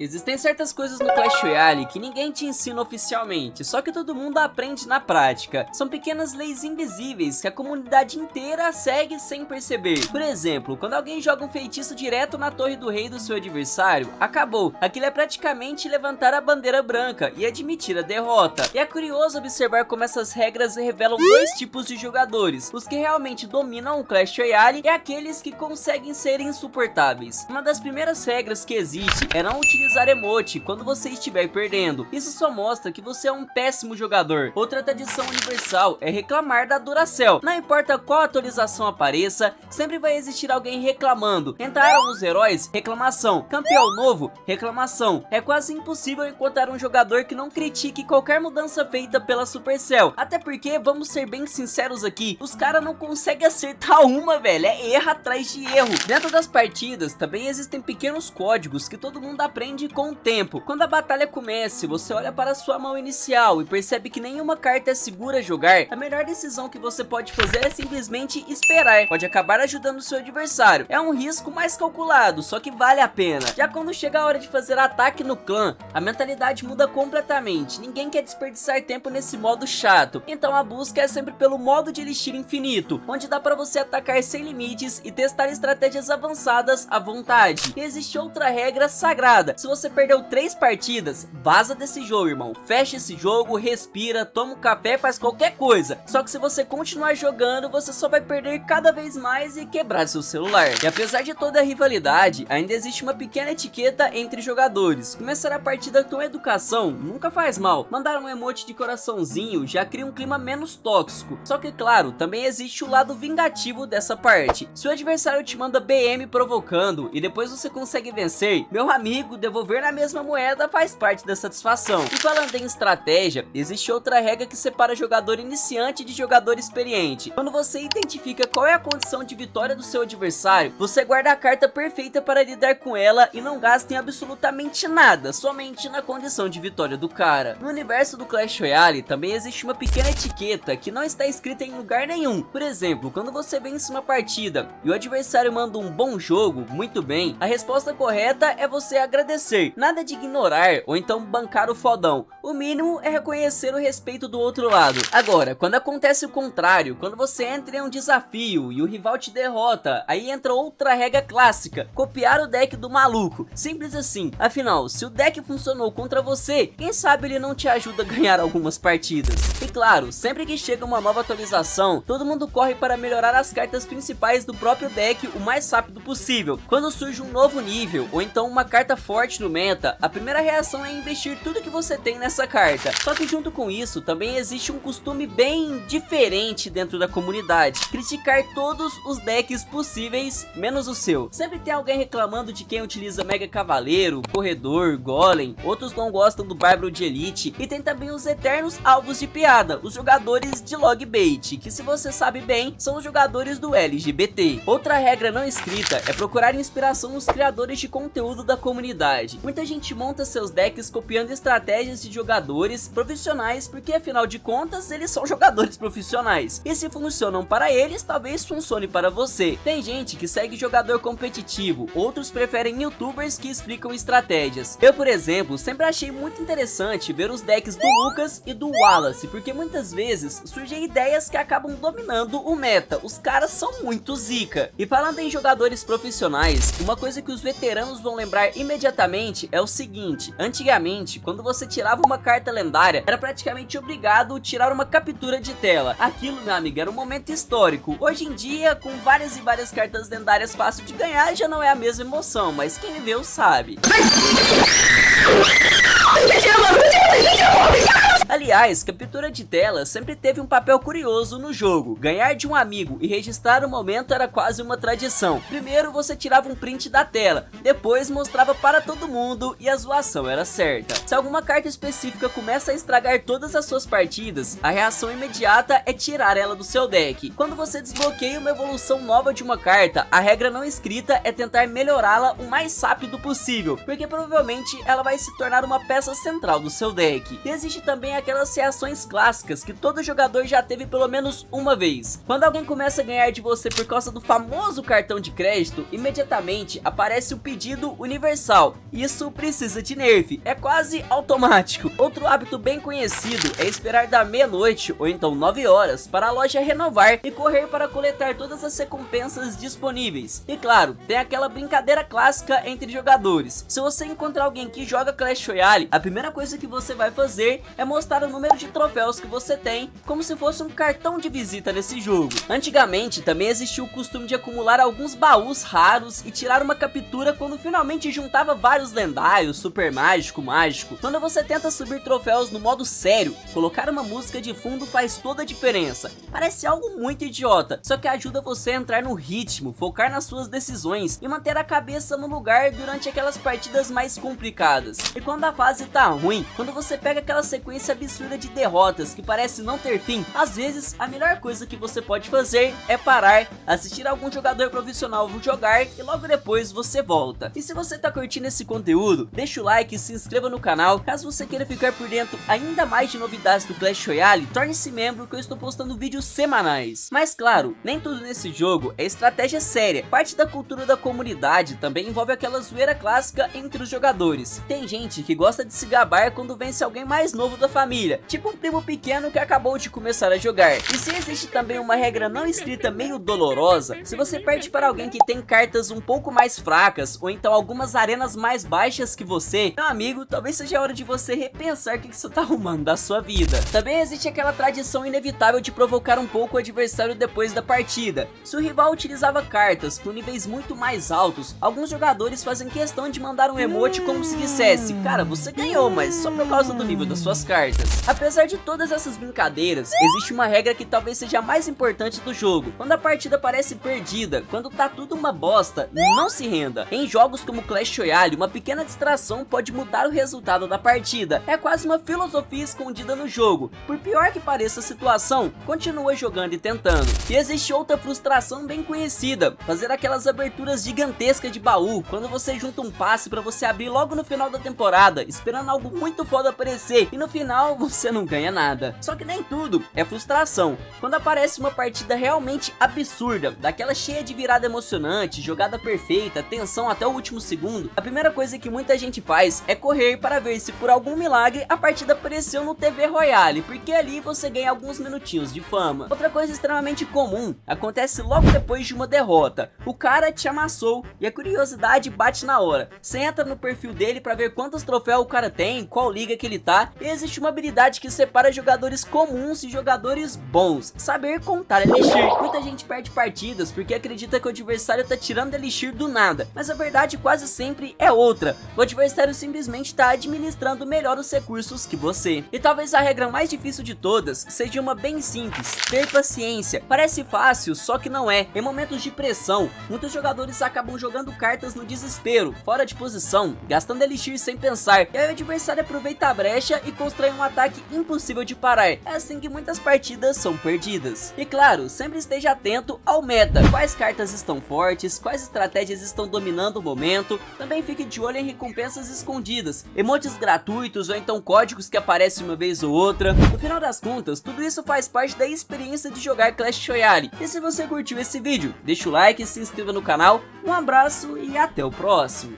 Existem certas coisas no Clash Royale que ninguém te ensina oficialmente, só que todo mundo aprende na prática. São pequenas leis invisíveis que a comunidade inteira segue sem perceber. Por exemplo, quando alguém joga um feitiço direto na torre do rei do seu adversário, acabou. Aquilo é praticamente levantar a bandeira branca e admitir a derrota. E é curioso observar como essas regras revelam dois tipos de jogadores: os que realmente dominam o Clash Royale e aqueles que conseguem ser insuportáveis. Uma das primeiras regras que existe é não utilizar emote quando você estiver perdendo. Isso só mostra que você é um péssimo jogador. Outra tradição universal é reclamar da Duracell. Não importa qual atualização apareça, sempre vai existir alguém reclamando. Entraram os heróis? Reclamação. Campeão novo? Reclamação. É quase impossível encontrar um jogador que não critique qualquer mudança feita pela Supercell. Até porque, vamos ser bem sinceros aqui, os caras não conseguem acertar uma, velho. É erro atrás de erro. Dentro das partidas também existem pequenos códigos que todo mundo aprende com o tempo. Quando a batalha começa, você olha para sua mão inicial e percebe que nenhuma carta é segura a jogar, a melhor decisão que você pode fazer é simplesmente esperar. Pode acabar ajudando o seu adversário. É um risco mais calculado, só que vale a pena. Já quando chega a hora de fazer ataque no clã, a mentalidade muda completamente. Ninguém quer desperdiçar tempo nesse modo chato. Então a busca é sempre pelo modo de elixir infinito, onde dá para você atacar sem limites e testar estratégias avançadas à vontade. E existe outra regra sagrada: se você perdeu 3 partidas, vaza desse jogo, irmão. Fecha esse jogo, respira, toma um café, faz qualquer coisa. Só que se você continuar jogando, você só vai perder cada vez mais e quebrar seu celular. E apesar de toda a rivalidade, ainda existe uma pequena etiqueta entre jogadores. Começar a partida com educação nunca faz mal. Mandar um emote de coraçãozinho já cria um clima menos tóxico. Só que, claro, também existe o lado vingativo dessa parte. Se o adversário te manda BM provocando e depois você consegue vencer, meu amigo, devolver na mesma moeda faz parte da satisfação. E falando em estratégia, existe outra regra que separa jogador iniciante de jogador experiente. Quando você identifica qual é a condição de vitória do seu adversário, você guarda a carta perfeita para lidar com ela e não gasta em absolutamente nada, somente na condição de vitória do cara. No universo do Clash Royale também existe uma pequena etiqueta que não está escrita em lugar nenhum. Por exemplo, quando você vence uma partida e o adversário manda um bom jogo, muito bem, a resposta correta é você agradecer. Nada de ignorar ou então bancar o fodão. O mínimo é reconhecer o respeito do outro lado. Agora, quando acontece o contrário, quando você entra em um desafio e o rival te derrota, aí entra outra regra clássica: copiar o deck do maluco. Simples assim. Afinal, se o deck funcionou contra você, quem sabe ele não te ajuda a ganhar algumas partidas. E claro, sempre que chega uma nova atualização, todo mundo corre para melhorar as cartas principais do próprio deck o mais rápido possível. Quando surge um novo nível ou então uma carta forte no meta, a primeira reação é investir tudo que você tem nessa carta. Só que junto com isso, também existe um costume bem diferente dentro da comunidade: criticar todos os decks possíveis, menos o seu. Sempre tem alguém reclamando de quem utiliza Mega Cavaleiro, Corredor, Golem, outros não gostam do Bárbaro de Elite, e tem também os eternos alvos de piada, os jogadores de log bait, que, se você sabe bem, são os jogadores do LGBT. Outra regra não escrita é procurar inspiração nos criadores de conteúdo da comunidade. Muita gente monta seus decks copiando estratégias de jogadores profissionais, porque afinal de contas eles são jogadores profissionais, e se funcionam para eles, talvez funcione para você. Tem gente que segue jogador competitivo, outros preferem youtubers que explicam estratégias. Eu, por exemplo, sempre achei muito interessante ver os decks do Lucas e do Wallace, porque muitas vezes surgem ideias que acabam dominando o meta. Os caras são muito zica. E falando em jogadores profissionais, uma coisa que os veteranos vão lembrar imediatamente é o seguinte: antigamente, quando você tirava uma carta lendária, era praticamente obrigado a tirar uma captura de tela. Aquilo, meu amigo, era um momento histórico. Hoje em dia, com várias e várias cartas lendárias fácil de ganhar, já não é a mesma emoção, mas quem viveu sabe. Aliás, captura de tela sempre teve um papel curioso no jogo. Ganhar de um amigo e registrar o momento era quase uma tradição. Primeiro você tirava um print da tela, depois mostrava para todo mundo e a zoação era certa. Se alguma carta específica começa a estragar todas as suas partidas, a reação imediata é tirar ela do seu deck. Quando você desbloqueia uma evolução nova de uma carta, a regra não escrita é tentar melhorá-la o mais rápido possível, porque provavelmente ela vai se tornar uma peça central do seu deck. E existe também aquelas reações clássicas que todo jogador já teve pelo menos uma vez. Quando alguém começa a ganhar de você por causa do famoso cartão de crédito, imediatamente aparece o pedido universal. Isso precisa de nerf, é quase automático. Outro hábito bem conhecido é esperar da meia-noite ou então 9 horas para a loja renovar e correr para coletar todas as recompensas disponíveis. E claro, tem aquela brincadeira clássica entre jogadores. Se você encontrar alguém que joga Clash Royale, a primeira coisa que você vai fazer é mostrar o número de troféus que você tem, como se fosse um cartão de visita nesse jogo. Antigamente também existiu o costume de acumular alguns baús raros e tirar uma captura quando finalmente juntava vários lendários, super mágico, mágico. Quando você tenta subir troféus no modo sério, colocar uma música de fundo faz toda a diferença. Parece algo muito idiota, só que ajuda você a entrar no ritmo, focar nas suas decisões e manter a cabeça no lugar durante aquelas partidas mais complicadas. E quando a fase tá ruim, quando você pega aquela sequência absurda de derrotas que parece não ter fim, às vezes a melhor coisa que você pode fazer é parar, assistir algum jogador profissional jogar e logo depois você volta. E se você tá curtindo esse conteúdo, deixa o like e se inscreva no canal. Caso você queira ficar por dentro ainda mais de novidades do Clash Royale, torne-se membro que eu estou postando vídeos semanais. Mas claro, nem tudo nesse jogo é estratégia séria. Parte da cultura da comunidade também envolve aquela zoeira clássica entre os jogadores. Tem gente que gosta de se gabar quando vence alguém mais novo da família, tipo um primo pequeno que acabou de começar a jogar. E se existe também uma regra não escrita meio dolorosa, se você perde para alguém que tem cartas um pouco mais fracas ou então algumas arenas mais baixas que você, meu amigo, talvez seja a hora de você repensar o que você tá arrumando da sua vida. Também existe aquela tradição inevitável de provocar um pouco o adversário depois da partida. Se o rival utilizava cartas com níveis muito mais altos, alguns jogadores fazem questão de mandar um emote como se dissesse: cara, você ganhou, mas só por causa do nível das suas cartas. Apesar de todas essas brincadeiras, existe uma regra que talvez seja a mais importante do jogo. Quando a partida parece perdida, quando tá tudo uma bosta, não se renda. Em jogos como Clash Royale, uma pequena distração pode mudar o resultado da partida. É quase uma filosofia escondida no jogo. Por pior que pareça a situação, continua jogando e tentando. E existe outra frustração bem conhecida: fazer aquelas aberturas gigantescas de baú, quando você junta um passe pra você abrir logo no final da temporada, esperando algo muito foda aparecer, e no final você não ganha nada. Só que nem tudo é frustração. Quando aparece uma partida realmente absurda, daquela cheia de virada emocionante, jogada perfeita, tensão até o último segundo, a primeira coisa que muita gente faz é correr para ver se por algum milagre a partida apareceu no TV Royale, porque ali você ganha alguns minutinhos de fama. Outra coisa extremamente comum acontece logo depois de uma derrota. O cara te amassou e a curiosidade bate na hora. Você entra no perfil dele para ver quantos troféus o cara tem, qual liga que ele tá, e existe uma habilidade que separa jogadores comuns e jogadores bons: saber contar Elixir. Muita gente perde partidas porque acredita que o adversário tá tirando Elixir do nada, mas a verdade quase sempre é outra: o adversário simplesmente tá administrando melhor os recursos que você. E talvez a regra mais difícil de todas seja uma bem simples: ter paciência. Parece fácil, só que não é. Em momentos de pressão, muitos jogadores acabam jogando cartas no desespero, fora de posição, gastando Elixir sem pensar, e aí o adversário aproveita a brecha e constrói um ataque impossível de parar. É assim que muitas partidas são perdidas. E claro, sempre esteja atento ao meta: quais cartas estão fortes, quais estratégias estão dominando o momento. Também fique de olho em recompensas escondidas, emotes gratuitos ou então códigos que aparecem uma vez ou outra. No final das contas, tudo isso faz parte da experiência de jogar Clash Royale. E se você curtiu esse vídeo, deixa o like e se inscreva no canal. Um abraço e até o próximo.